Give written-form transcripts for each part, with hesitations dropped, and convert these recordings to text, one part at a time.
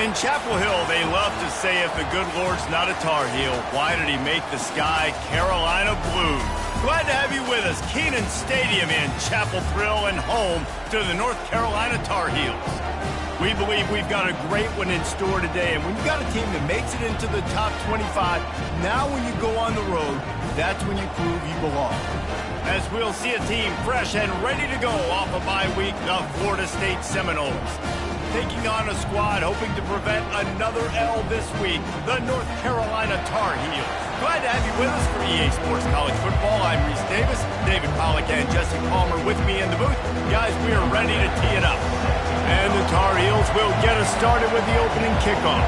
In Chapel Hill, they love to say if the good Lord's not a Tar Heel, why did he make the sky Carolina blue? Glad to have you with us. Kenan Stadium in Chapel Thrill and home to the North Carolina Tar Heels. We believe we've got a great one in store today, and when you've got a team that makes it into the top 25, now when you go on the road, that's when you prove you belong. As we'll see a team fresh and ready to go off a bye week, the Florida State Seminoles. Taking on a squad hoping to prevent another L this week, the North Carolina Tar Heels. Glad to have you with us for EA Sports College Football. I'm Reese Davis, David Pollack and Jesse Palmer with me in the booth. Guys, we are ready to tee it up. And the Tar Heels will get us started with the opening kickoff.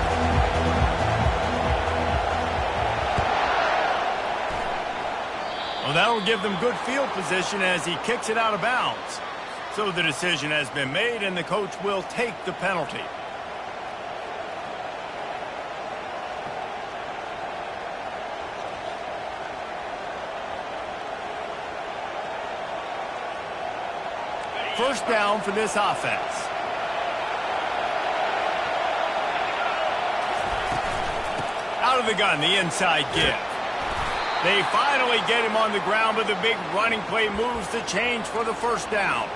Well, that'll give them good field position as he kicks it out of bounds. So the decision has been made, and the coach will take the penalty. First down for this offense. Out of the gun, the inside give. They finally get him on the ground, but the big running play moves the change for the first down.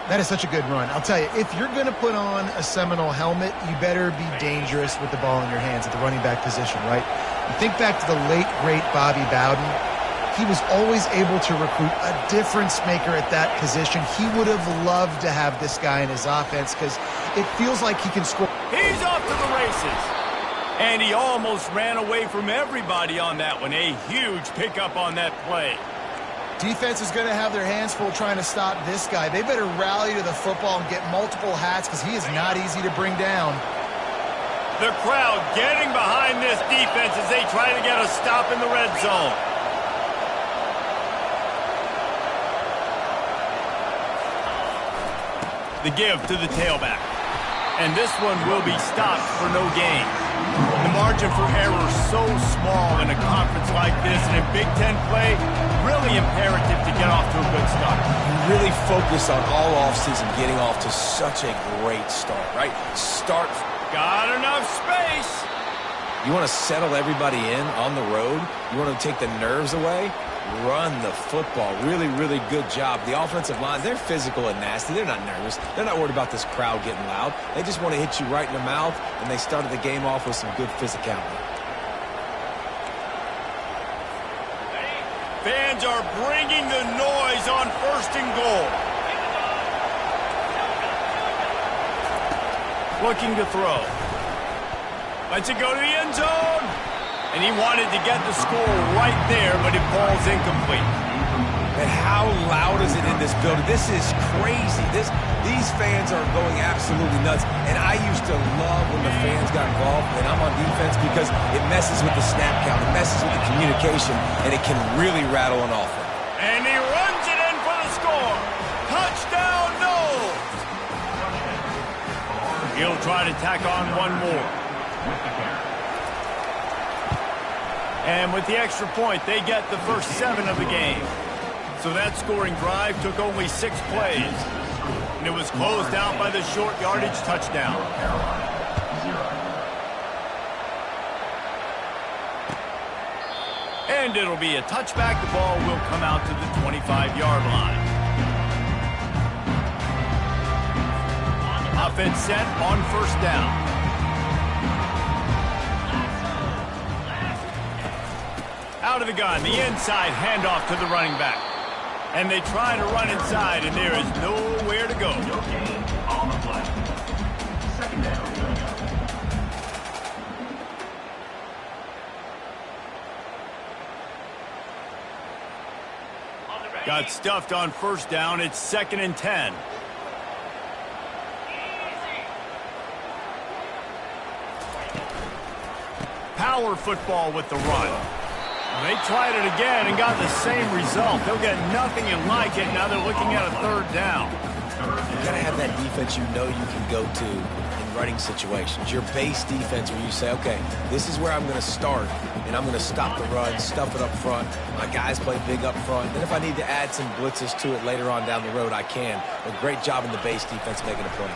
That is such a good run. I'll tell you, if you're going to put on a Seminole helmet, you better be dangerous with the ball in your hands at the running back position, right? You think back to the late, great Bobby Bowden. He was always able to recruit a difference maker at that position. He would have loved to have this guy in his offense because it feels like he can score. He's off to the races. And he almost ran away from everybody on that one. A huge pickup on that play. Defense is going to have their hands full trying to stop this guy. They better rally to the football and get multiple hats because he is not easy to bring down. The crowd getting behind this defense as they try to get a stop in the red zone. The give to the tailback. And this one will be stopped for no gain. The margin for error so small in a conference like this, and in Big Ten play, really imperative to get off to a good start. You really focus on all offseason getting off to such a great start, right? Start. Got enough space. You want to settle everybody in on the road? You want to take the nerves away? Run the football. Really, really good job. The offensive line, they're physical and nasty. They're not nervous. They're not worried about this crowd getting loud. They just want to hit you right in the mouth, and they started the game off with some good physicality. Fans are bringing the noise on 1st and goal. Looking to throw. Lets it go to the end zone. And he wanted to get the score right there, but it falls incomplete. And how loud is it in this building? This is crazy. These fans are going absolutely nuts. And I used to love when the fans got involved when I'm on defense because it messes with the snap count, it messes with the communication, and it can really rattle an offense. And he runs it in for the score. Touchdown, Noles! He'll try to tack on one more. And with the extra point, they get the first 7 of the game. So that scoring drive took only 6 plays. And it was closed out by the short yardage touchdown. And it'll be a touchback. The ball will come out to the 25-yard line. Offense set on 1st down. Out of the gun, the inside handoff to the running back. And they try to run inside, and there is nowhere to go. Got stuffed on 1st down. It's 2nd and 10. Power football with the run. They tried it again and got the same result. They'll get nothing like it. Now they're looking at a 3rd down. You got to have that defense you know you can go to in running situations. Your base defense where you say, okay, this is where I'm going to start, and I'm going to stop the run, stuff it up front. My guys play big up front. Then if I need to add some blitzes to it later on down the road, I can. A great job in the base defense making a play.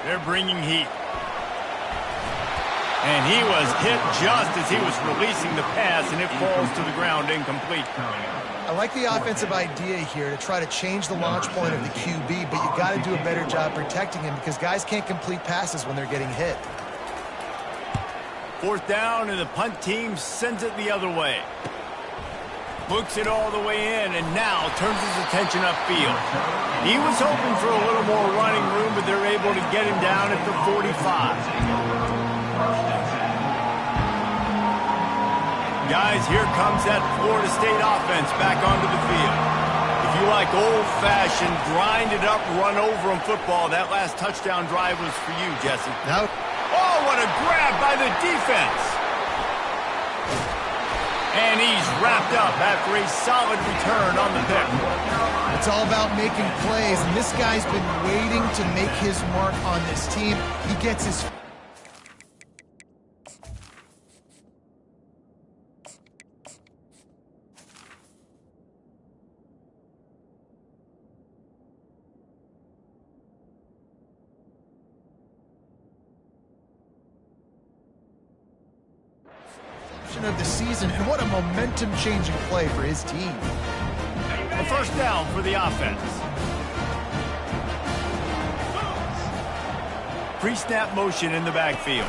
They're bringing heat. And he was hit just as he was releasing the pass, and it falls to the ground incomplete. I like the offensive idea here to try to change the launch point of the QB, but you got to do a better job protecting him because guys can't complete passes when they're getting hit. 4th down, and the punt team sends it the other way. Books it all the way in, and now turns his attention upfield. He was hoping for a little more running room, but they're able to get him down at the 45. Guys, here comes that Florida State offense back onto the field. If you like old-fashioned, grind-it-up, run-over-'em football, that last touchdown drive was for you, Jesse. Now, oh, what a grab by the defense! And he's wrapped up after a solid return on the pick. it's all about making plays, and this guy's been waiting to make his mark on this team. He gets his... of the season, and what a momentum-changing play for his team. A 1st down for the offense. Pre-snap motion in the backfield.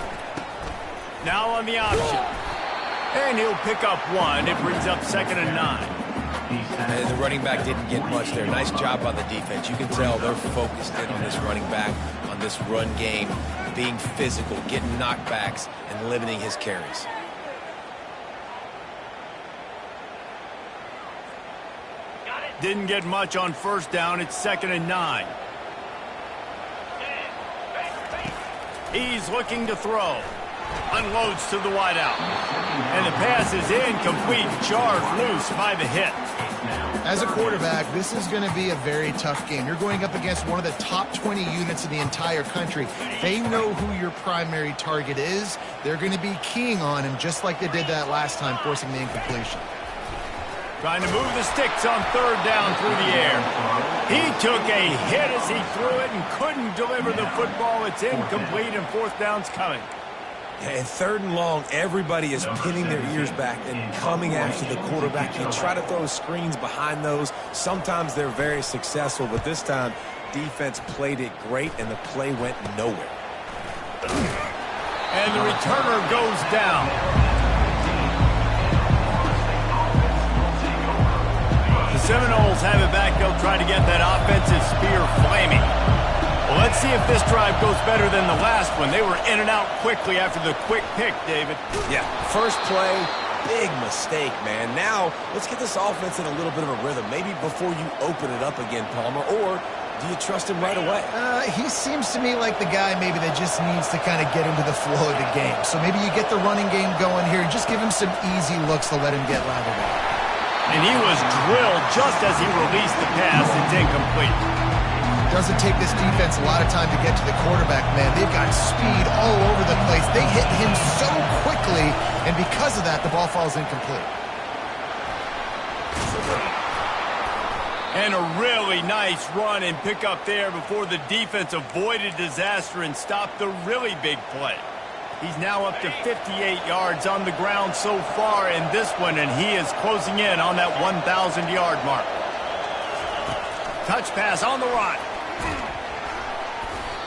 Now on the option. And he'll pick up 1. It brings up 2nd and 9. The running back didn't get much there. Nice job on the defense. You can tell they're focused in on this running back, on this run game, being physical, getting knockbacks, and limiting his carries. Didn't get much on 1st down. It's 2nd and 9. He's looking to throw. Unloads to the wideout. And the pass is incomplete. Charged loose by the hit. As a quarterback, this is going to be a very tough game. You're going up against one of the top 20 units in the entire country. They know who your primary target is. They're going to be keying on him just like they did that last time, forcing the incompletion. Trying to move the sticks on 3rd down through the air. He took a hit as he threw it and couldn't deliver the football. It's incomplete, and 4th down's coming. And 3rd and long, everybody is pinning their ears back and coming after the quarterback. You try to throw screens behind those. Sometimes they're very successful, but this time, defense played it great, and the play went nowhere. And the returner goes down. The Seminoles have it back. They'll try to get that offensive spear flaming. Well, let's see if this drive goes better than the last one. They were in and out quickly after the quick pick, David. Yeah, first play, big mistake, man. Now, let's get this offense in a little bit of a rhythm. Maybe before you open it up again, Palmer, or do you trust him right away? He seems to me like the guy maybe that just needs to kind of get into the flow of the game. So maybe you get the running game going here. Just give him some easy looks to let him get lathered up. And he was drilled just as he released the pass. It's incomplete. Doesn't take this defense a lot of time to get to the quarterback, man. They've got speed all over the place. They hit him so quickly, and because of that, the ball falls incomplete. And a really nice run and pick up there before the defense avoided disaster and stopped the really big play. He's now up to 58 yards on the ground so far in this one, and he is closing in on that 1,000-yard mark. Touch pass on the run.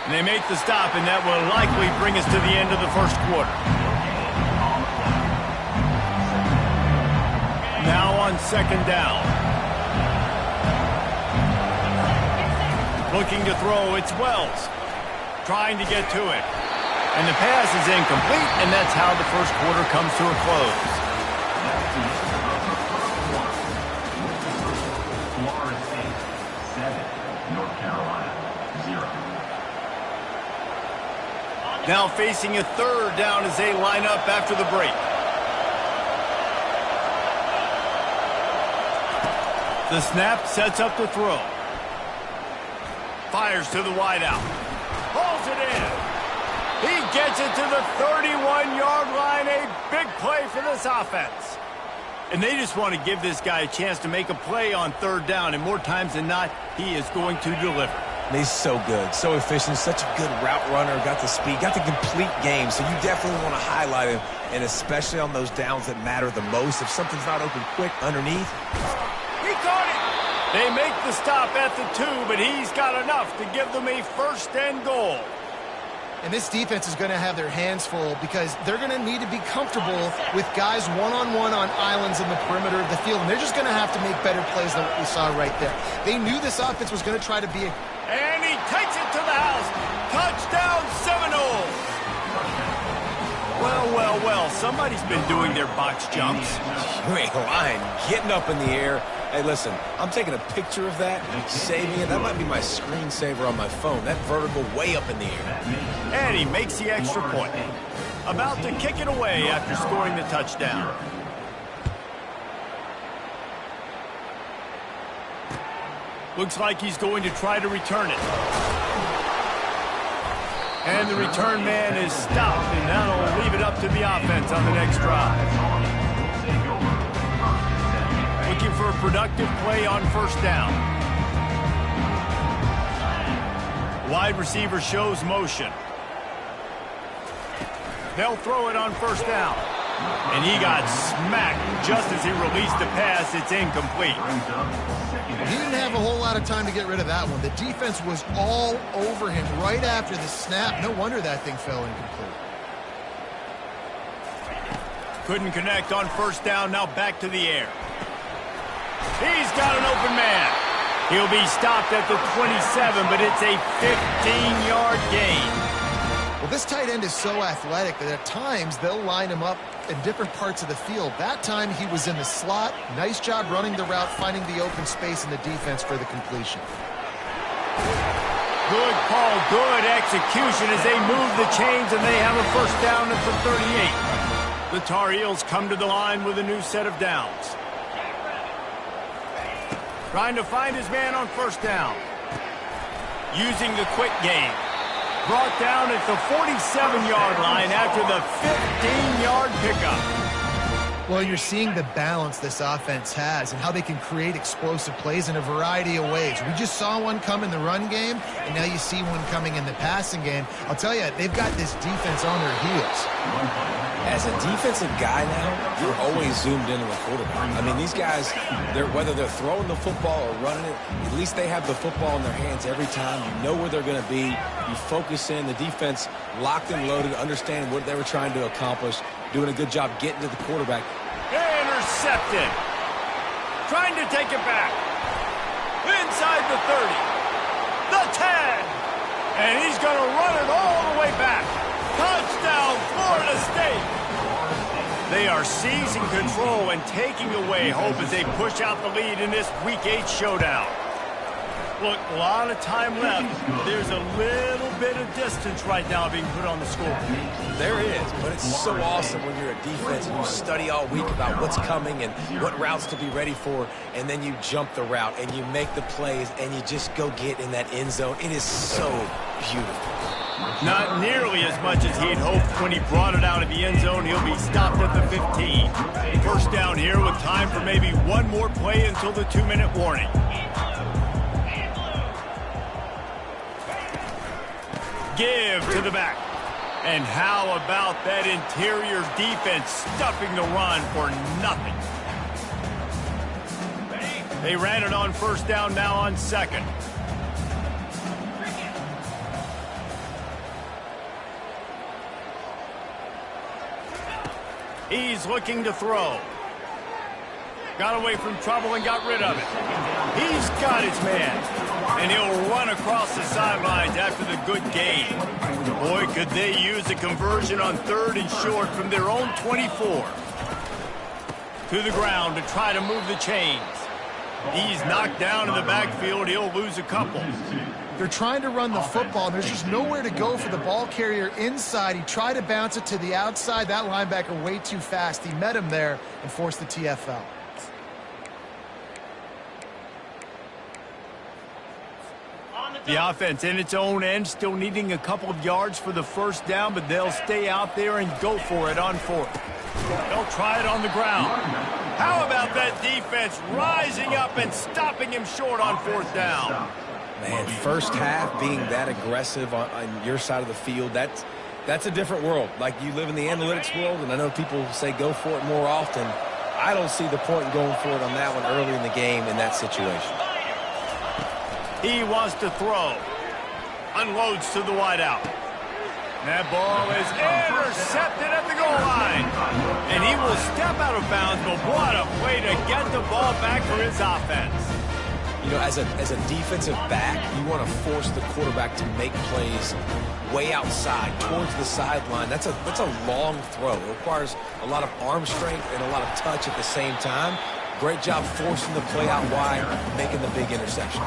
And they make the stop, and that will likely bring us to the end of the 1st quarter. Now on 2nd down. Looking to throw, it's Wells. Trying to get to it. And the pass is incomplete, and that's how the 1st quarter comes to a close. Florida State 7, North Carolina 0. Now facing a 3rd down as they line up after the break. The snap sets up the throw. Fires to the wideout. Pulls it in. He gets it to the 31-yard line. A big play for this offense. And they just want to give this guy a chance to make a play on 3rd down. And more times than not, he is going to deliver. And he's so good, so efficient, such a good route runner, got the speed, got the complete game. So you definitely want to highlight him, and especially on those downs that matter the most. If something's not open quick underneath. He caught it. They make the stop at the 2, but he's got enough to give them a 1st and goal. And this defense is going to have their hands full because they're going to need to be comfortable with guys one-on-one on islands in the perimeter of the field. And they're just going to have to make better plays than what we saw right there. They knew this offense was going to try to be a... And he takes it to the house. Touchdown, Seminoles. Well, well, well. Somebody's been doing their box jumps. You ain't lying. Getting up in the air. Hey, listen, I'm taking a picture of that, saving it. That might be my screensaver on my phone. That vertical way up in the air. And he makes the extra point. About to kick it away after scoring the touchdown. Looks like he's going to try to return it. And the return man is stopped, and that'll leave it up to the offense on the next drive. Looking for a productive play on 1st down. Wide receiver shows motion. They'll throw it on 1st down. And he got smacked just as he released the pass. It's incomplete. He didn't have a whole lot of time to get rid of that one. The defense was all over him right after the snap. No wonder that thing fell incomplete. Couldn't connect on 1st down. Now back to the air. He's got an open man. He'll be stopped at the 27, but it's a 15-yard gain. Well, this tight end is so athletic that at times they'll line him up in different parts of the field. That time he was in the slot. Nice job running the route, finding the open space in the defense for the completion. Good call, good execution as they move the chains, and they have a 1st down at the 38. The Tar Heels come to the line with a new set of downs. Trying to find his man on 1st down. Using the quick game. Brought down at the 47-yard line after the 15-yard pickup. Well, you're seeing the balance this offense has and how they can create explosive plays in a variety of ways. We just saw one come in the run game, and now you see one coming in the passing game. I'll tell you, they've got this defense on their heels. As a defensive guy now, you're always zoomed in on the quarterback. I mean, these guys, whether they're throwing the football or running it, at least they have the football in their hands every time. You know where they're going to be. You focus in. The defense locked and loaded, understanding what they were trying to accomplish, doing a good job getting to the quarterback. Intercepted. Trying to take it back. Inside the 30. The 10. And he's going to run it all the way back. Touchdown, Florida State. They are seizing control and taking away hope as they push out the lead in this Week 8 showdown. Look, a lot of time left. There's a little bit of distance right now being put on the score. There is, but it's so awesome when you're a defense and you study all week about what's coming and what routes to be ready for, and then you jump the route and you make the plays and you just go get in that end zone. It is so beautiful. Not nearly as much as he'd hoped when he brought it out of the end zone. He'll be stopped at the 15. 1st down here with time for maybe one more play until the 2-minute warning. Give to the back. And how about that interior defense stuffing the run for nothing? They ran it on 1st down, now on 2nd. He's looking to throw. Got away from trouble and got rid of it. He's got his man. And he'll run across the sidelines after the good gain. Boy, could they use a conversion on 3rd and short from their own 24. To the ground to try to move the chains. He's knocked down in the backfield. He'll lose a couple. They're trying to run the football, and there's just nowhere to go for the ball carrier inside. He tried to bounce it to the outside. That linebacker way too fast. He met him there and forced the TFL. The offense in its own end, still needing a couple of yards for the 1st down, but they'll stay out there and go for it on 4th. They'll try it on the ground. How about that defense rising up and stopping him short on 4th down? Man, first half being that aggressive on your side of the field, that's a different world. Like, you live in the analytics world, and I know people say go for it more often. I don't see the point in going for it on that one early in the game in that situation. He wants to throw. Unloads to the wideout. That ball is intercepted at the goal line. And he will step out of bounds, but what a play to get the ball back for his offense. You know, as a defensive back, you want to force the quarterback to make plays way outside, towards the sideline. That's a long throw. It requires a lot of arm strength and a lot of touch at the same time. Great job forcing the play out wide, making the big interception.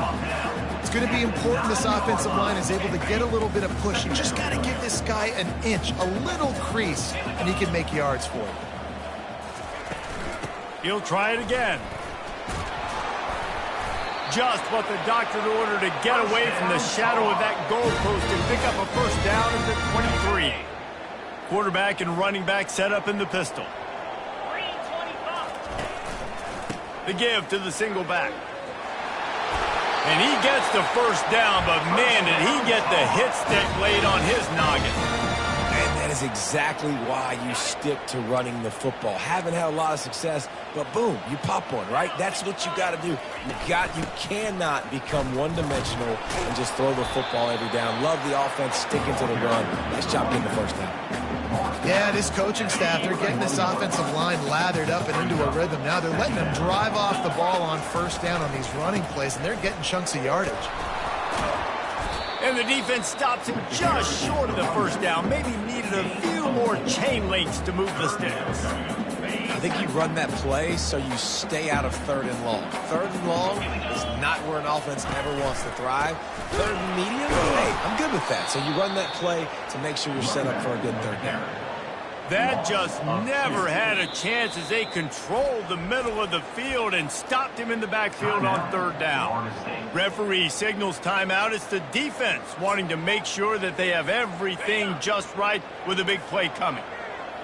It's going to be important this offensive line is able to get a little bit of push. You just got to give this guy an inch, a little crease, and he can make yards for it. He'll try it again. Just what the doctor ordered to get away from the shadow of that goalpost and pick up a first down at the 23. Quarterback and running back set up in the pistol. The give to the single back. And he gets the first down, but man, did he get the hit stick laid on his noggin. And that is exactly why you stick to running the football. Haven't had a lot of success, but boom, you pop one, right? That's what you got to do. You cannot become one-dimensional and just throw the football every down. Love the offense sticking to the run. Nice job getting the first down. Yeah, this coaching staff, they're getting this offensive line lathered up and into a rhythm. Now they're letting them drive off the ball on first down on these running plays, and they're getting chunks of yardage. And the defense stops him just short of the first down. Maybe needed a few more chain links to move the sticks. I think you run that play so you stay out of third and long. Third and long is not where an offense ever wants to thrive. Third and medium, hey, I'm good with that. So you run that play to make sure you're set up for a good third down. That just never had a chance as they controlled the middle of the field and stopped him in the backfield on third down. Referee signals timeout. It's the defense wanting to make sure that they have everything just right with a big play coming.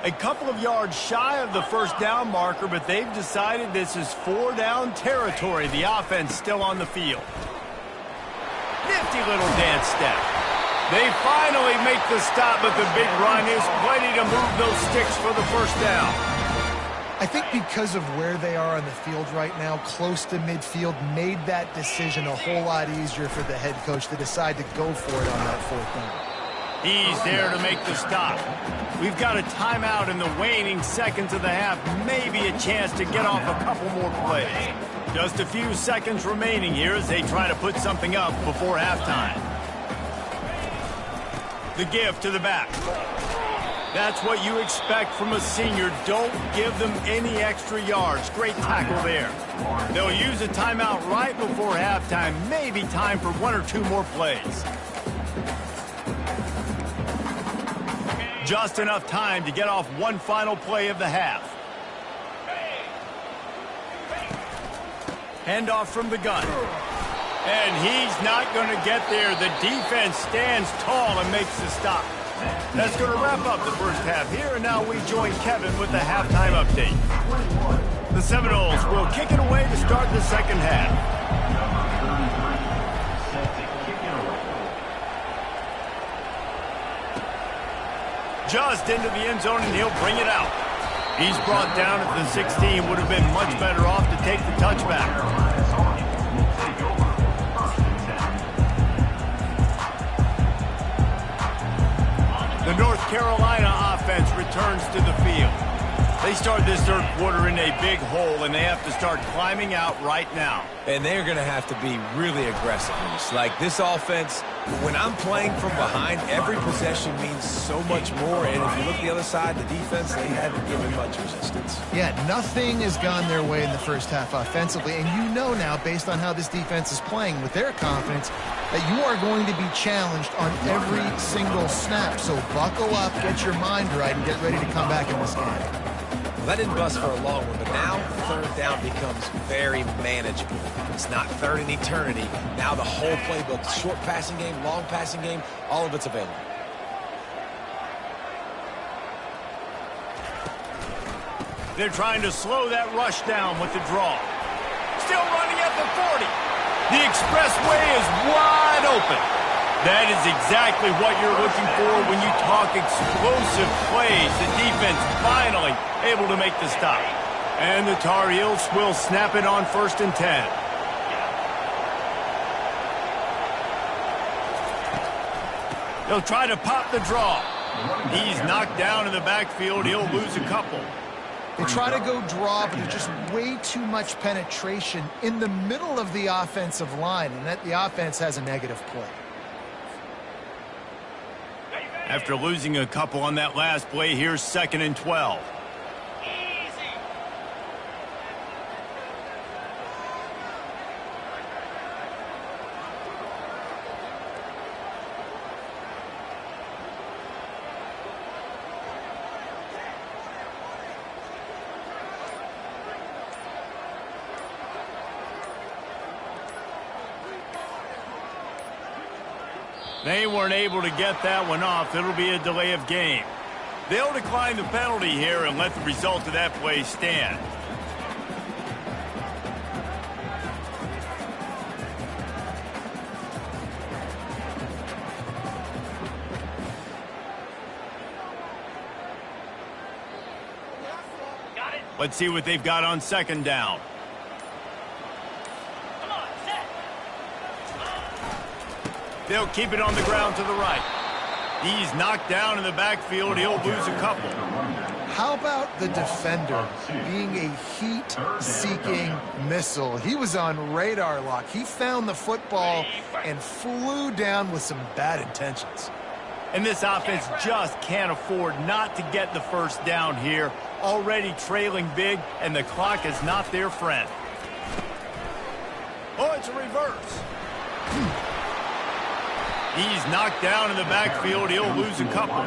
A couple of yards shy of the first down marker, but they've decided this is 4-down territory. The offense still on the field. Nifty little dance step. They finally make the stop, but the big run is plenty to move those sticks for the first down. I think because of where they are on the field right now, close to midfield, made that decision a whole lot easier for the head coach to decide to go for it on that fourth down. He's there to make the stop. We've got a timeout in the waning seconds of the half. Maybe a chance to get off a couple more plays. Just a few seconds remaining here as they try to put something up before halftime. The give to the back. That's what you expect from a senior. Don't give them any extra yards. Great tackle there. They'll use a timeout right before halftime. Maybe time for one or two more plays. Just enough time to get off one final play of the half. Handoff from the gun. And he's not going to get there. The defense stands tall and makes the stop. That's going to wrap up the first half here, and now we join Kevin with the halftime update. The Seminoles will kick it away to start the second half. Just into the end zone, and he'll bring it out. He's brought down at the 16. Would have been much better off to take the touchback. The North Carolina offense returns to the field. They start this third quarter in a big hole, and they have to start climbing out right now. And they're going to have to be really aggressive. Like this offense, when I'm playing from behind, every possession means so much more. And if you look the other side, the defense, they haven't given much resistance. Yeah, nothing has gone their way in the first half offensively. And you know now, based on how this defense is playing with their confidence, that you are going to be challenged on every single snap. So buckle up, get your mind right, and get ready to come back in this game. That didn't bust for a long one, but now third down becomes very manageable. It's not third in eternity. Now the whole playbook, short passing game, long passing game, all of it's available. They're trying to slow that rush down with the draw. Still running at the 40. The expressway is wide open. That is exactly what you're looking for when you talk explosive plays. The defense finally able to make the stop. And the Tar Heels will snap it on 1st and 10. They'll try to pop the draw. He's knocked down in the backfield. He'll lose a couple. They try to go draw, but there's just way too much penetration in the middle of the offensive line, and that the offense has a negative play. After losing a couple on that last play, here's 2nd and 12. They weren't able to get that one off. It'll be a delay of game. They'll decline the penalty here and let the result of that play stand. Let's see what they've got on 2nd down. They'll keep it on the ground to the right. He's knocked down in the backfield. He'll lose a couple. How about the defender being a heat-seeking missile? He was on radar lock. He found the football and flew down with some bad intentions. And this offense just can't afford not to get the 1st down here. Already trailing big, and the clock is not their friend. Oh, it's a reverse. He's knocked down in the backfield. He'll lose a couple.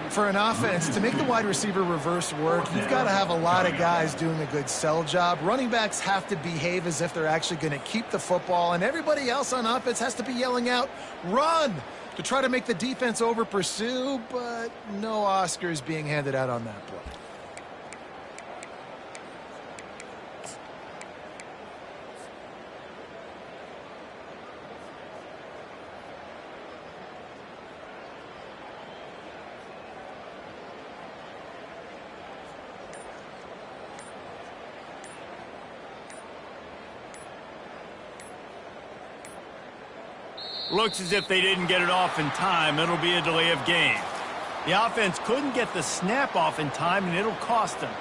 For an offense, to make the wide receiver reverse work, you've got to have a lot of guys doing a good sell job. Running backs have to behave as if they're actually going to keep the football, and everybody else on offense has to be yelling out, "Run!" to try to make the defense over-pursue, but no Oscars being handed out on that play. Looks as if they didn't get it off in time. It'll be a delay of game. The offense couldn't get the snap off in time, and it'll cost them.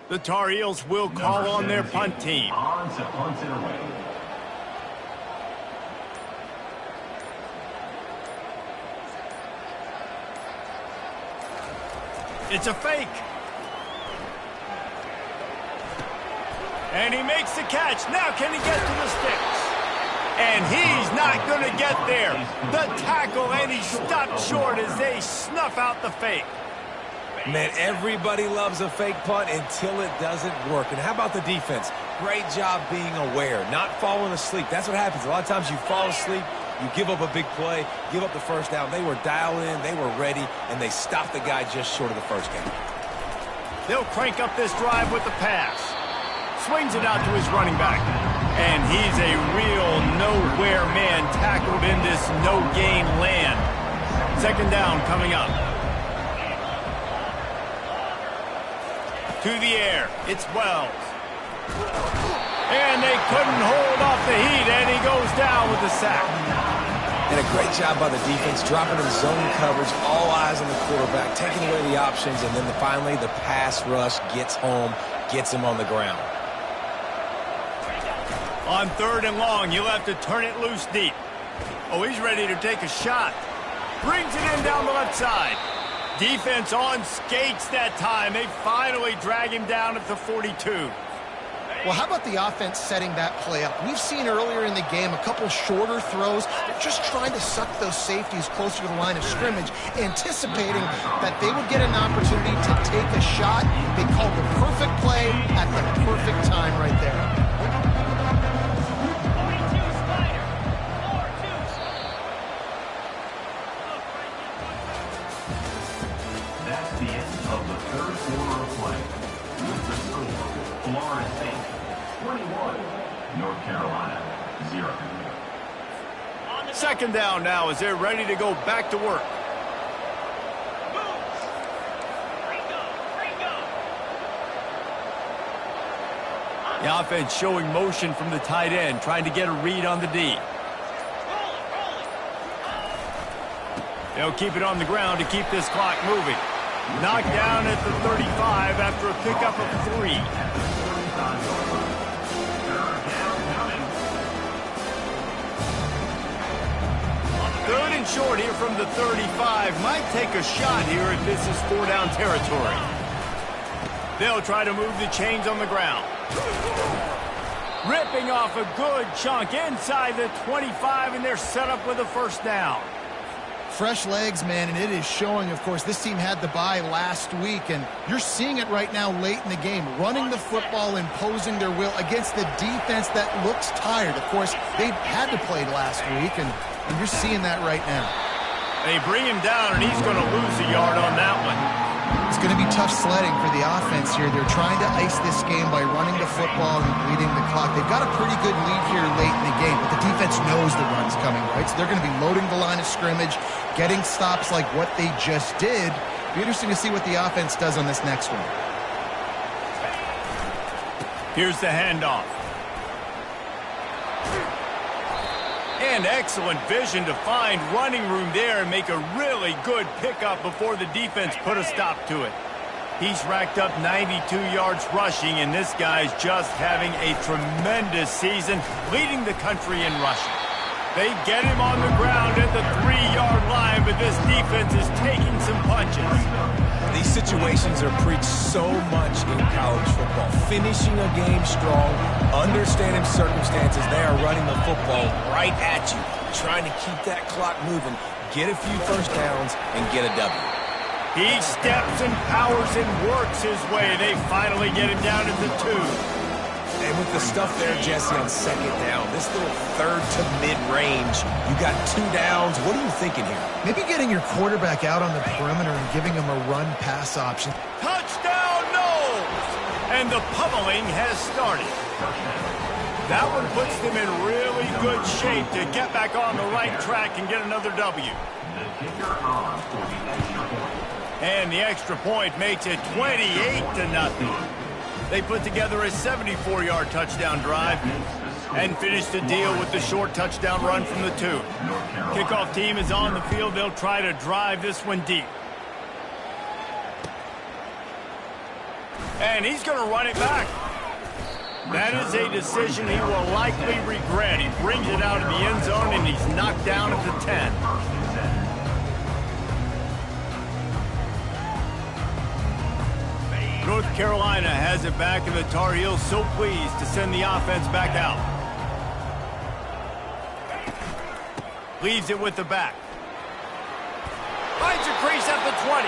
The Tar Heels will call on their punt team. On to punt it away. It's a fake. And he makes the catch. Now can he get to the sticks? And he's not going to get there. The tackle, and he stopped short as they snuff out the fake. Man, everybody loves a fake punt until it doesn't work. And how about the defense? Great job being aware, not falling asleep. That's what happens. A lot of times you fall asleep, you give up a big play, give up the 1st down. They were dialed in, they were ready, and they stopped the guy just short of the 1st down. They'll crank up this drive with the pass. Swings it out to his running back. And he's a real nowhere man tackled in this no-gain land. 2nd down coming up. To the air, it's Wells. And they couldn't hold off the heat, and he goes down with the sack. And a great job by the defense, dropping in zone coverage, all eyes on the quarterback, taking away the options, and then finally the pass rush gets home, gets him on the ground. On 3rd and long, you'll have to turn it loose deep. Oh, he's ready to take a shot. Brings it in down the left side. Defense on skates that time. They finally drag him down at the 42. Well, how about the offense setting that play up? We've seen earlier in the game a couple shorter throws. They're just trying to suck those safeties closer to the line of scrimmage, anticipating that they would get an opportunity to take a shot. They called the perfect play at the perfect time right there. That's the end of the third quarter of play. With the score, Florida State 21, North Carolina 0. Second down now as they're ready to go back to work. The offense showing motion from the tight end, trying to get a read on the D. They'll keep it on the ground to keep this clock moving. Knocked down at the 35 after a pickup of 3. Third and short here from the 35. Might take a shot here if this is 4-down territory. They'll try to move the chains on the ground. Ripping off a good chunk inside the 25, and they're set up with a first down. Fresh legs, man, and it is showing, of course, this team had the bye last week, and you're seeing it right now late in the game, running the football, imposing their will against the defense that looks tired. Of course, they had to play last week, and you're seeing that right now. They bring him down, and he's going to lose a yard on that one. It's going to be tough sledding for the offense here. They're trying to ice this game by running the football and bleeding the clock. They've got a pretty good lead here late in the game, but the defense knows the run's coming, right? So they're going to be loading the line of scrimmage, getting stops like what they just did. Be interesting to see what the offense does on this next one. Here's the handoff. And excellent vision to find running room there and make a really good pickup before the defense put a stop to it. He's racked up 92 yards rushing, and this guy's just having a tremendous season, leading the country in rushing. They get him on the ground at the 3-yard line, but this defense is taking some punches. These situations are preached so much in college football. Finishing a game strong, understanding circumstances. They are running the football right at you, trying to keep that clock moving, get a few first downs, and get a W. He steps and powers and works his way. They finally get him down at the 2. And with the stuff there, Jesse, on second down, this little third to mid-range, you got 2 downs. What are you thinking here? Maybe getting your quarterback out on the perimeter and giving him a run-pass option. Touchdown, Noles! And the pummeling has started. That one puts them in really good shape to get back on the right track and get another W. The kicker on for the extra point. And the extra point makes it 28-0. They put together a 74-yard touchdown drive and finished the deal with the short touchdown run from the 2. Kickoff team is on the field. They'll try to drive this one deep. And he's going to run it back. That is a decision he will likely regret. He brings it out of the end zone, and he's knocked down at the 10. North Carolina has it back, and the Tar Heels so pleased to send the offense back out. Leaves it with the back. Finds a crease at the 20.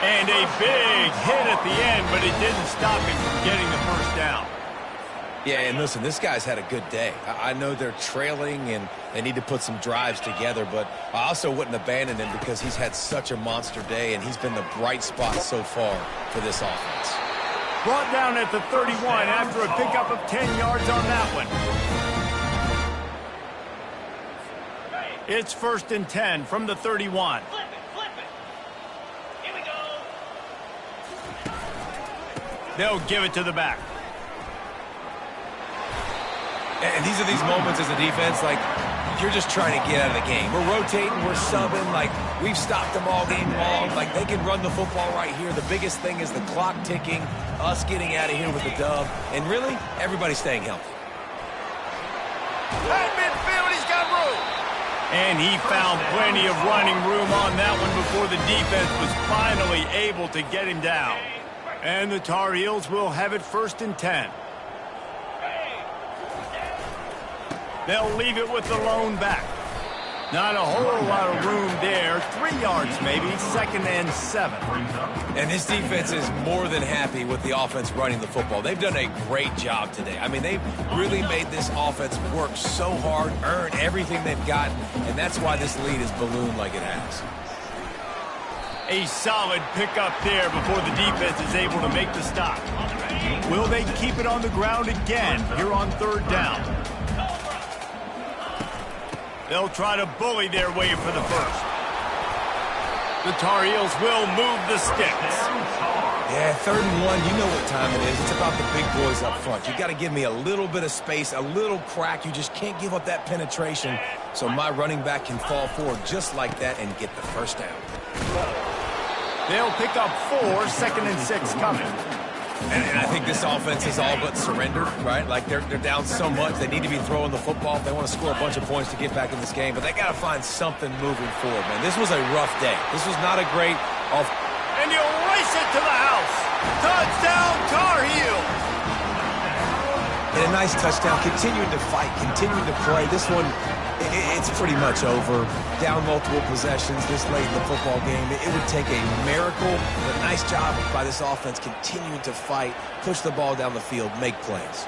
And a big hit at the end, but it didn't stop him from getting the first down. Yeah, and listen, this guy's had a good day. I know they're trailing and they need to put some drives together, but I also wouldn't abandon him because he's had such a monster day, and he's been the bright spot so far for this offense. Brought down at the 31 after a pickup of 10 yards on that one. It's 1st and 10 from the 31. Flip it. Here we go. They'll give it to the back. And these are these moments as a defense, like, you're just trying to get out of the game. We're rotating, we're subbing, like, we've stopped them all game long. Like, they can run the football right here. The biggest thing is the clock ticking, us getting out of here with the dub, and really, everybody staying healthy. At midfield, he's got room. And he found plenty of running room on that one before the defense was finally able to get him down. And the Tar Heels will have it 1st and 10. They'll leave it with the lone back. Not a whole lot of room there. 3 yards maybe, 2nd and 7. And this defense is more than happy with the offense running the football. They've done a great job today. I mean, they've really made this offense work so hard, earn everything they've got, and that's why this lead is ballooned like it has. A solid pickup there before the defense is able to make the stop. Will they keep it on the ground again here on 3rd down? They'll try to bully their way for the first. The Tar Heels will move the sticks. Yeah, 3rd and 1, you know what time it is. It's about the big boys up front. You got to give me a little bit of space, a little crack. You just can't give up that penetration so my running back can fall forward just like that and get the first down. They'll pick up 4, 2nd and 6 coming. And I think this offense is all but surrendered, right? Like they're down so much, they need to be throwing the football if they want to score a bunch of points to get back in this game. But they got to find something moving forward, man. This was a rough day. This was not a great offense. And you'll race it to the house. Touchdown, Tar Heels. And a nice touchdown, continuing to fight, continuing to play. This one, it's pretty much over. Down multiple possessions this late in the football game. It would take a miracle, but a nice job by this offense continuing to fight, push the ball down the field, make plays.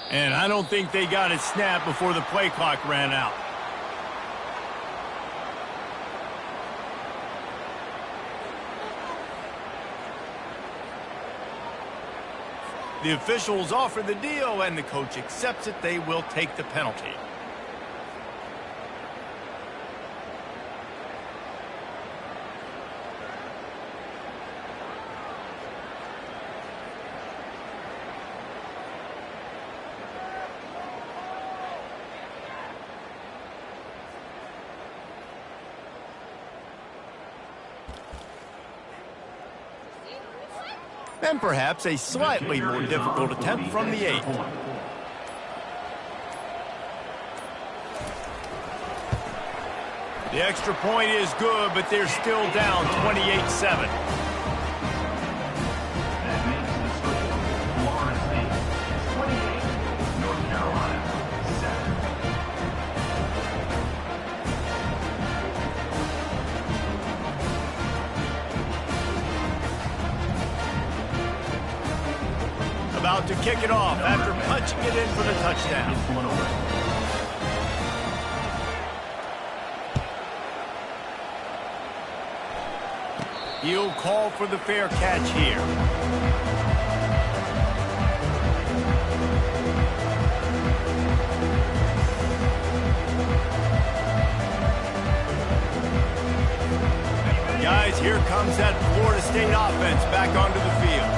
And I don't think they got it snapped before the play clock ran out. The officials offer the deal, and the coach accepts it. They will take the penalty. And perhaps a slightly more difficult attempt from the 8. The extra point is good, but they're still down 28-7. That makes the score Florida State 28, North Carolina 7. About to kick it off after punching it in for the touchdown. Gets one away. He'll call for the fair catch here. Guys, here comes that Florida State offense back onto the field.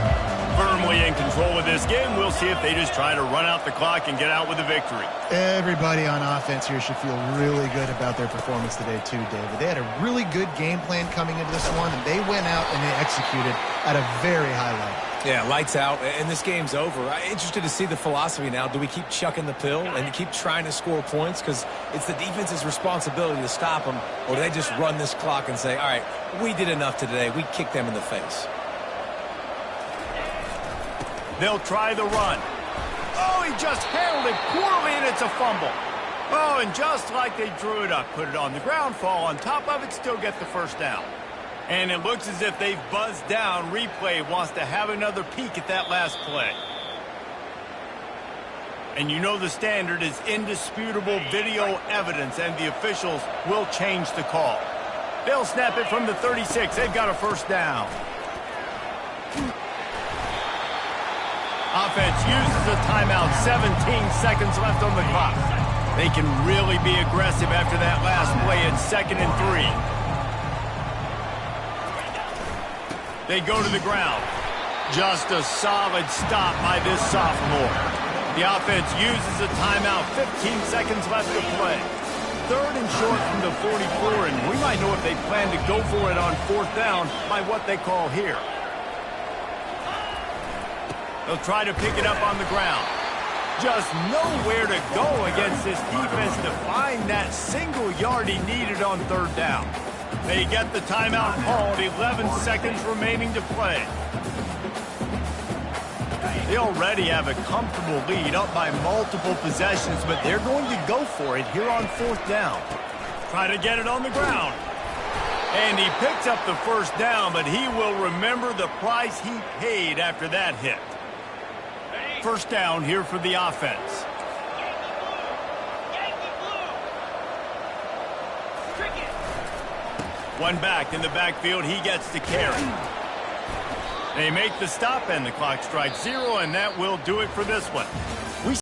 Firmly in control of this game. We'll see if they just try to run out the clock and get out with a victory. Everybody on offense here should feel really good about their performance today too, David. They had a really good game plan coming into this one, and they went out and they executed at a very high level. Yeah, lights out, and this game's over. I'm interested to see the philosophy now. Do we keep chucking the pill and keep trying to score points? Because it's the defense's responsibility to stop them, or do they just run this clock and say, all right, we did enough today. We kicked them in the face. They'll try the run. Oh, he just handled it poorly, and it's a fumble. Oh, and just like they drew it up, put it on the ground, fall on top of it, still get the first down. And it looks as if they've buzzed down. Replay wants to have another peek at that last play. And you know the standard is indisputable video evidence, and the officials will change the call. They'll snap it from the 36. They've got a first down. Offense uses a timeout. 17 seconds left on the clock. They can really be aggressive after that last play. It's 2nd and 3. They go to the ground. Just a solid stop by this sophomore. The offense uses a timeout, 15 seconds left to play. 3rd and short from the 44, and we might know if they plan to go for it on 4th down by what they call here. They'll try to pick it up on the ground. Just nowhere to go against this defense to find that single yard he needed on 3rd down. They get the timeout called, 11 seconds remaining to play. They already have a comfortable lead, up by multiple possessions, but they're going to go for it here on 4th down. Try to get it on the ground. And he picks up the 1st down, but he will remember the price he paid after that hit. 1st down here for the offense. One back in the backfield, he gets to carry. They make the stop, and the clock strikes 0, and that will do it for this one.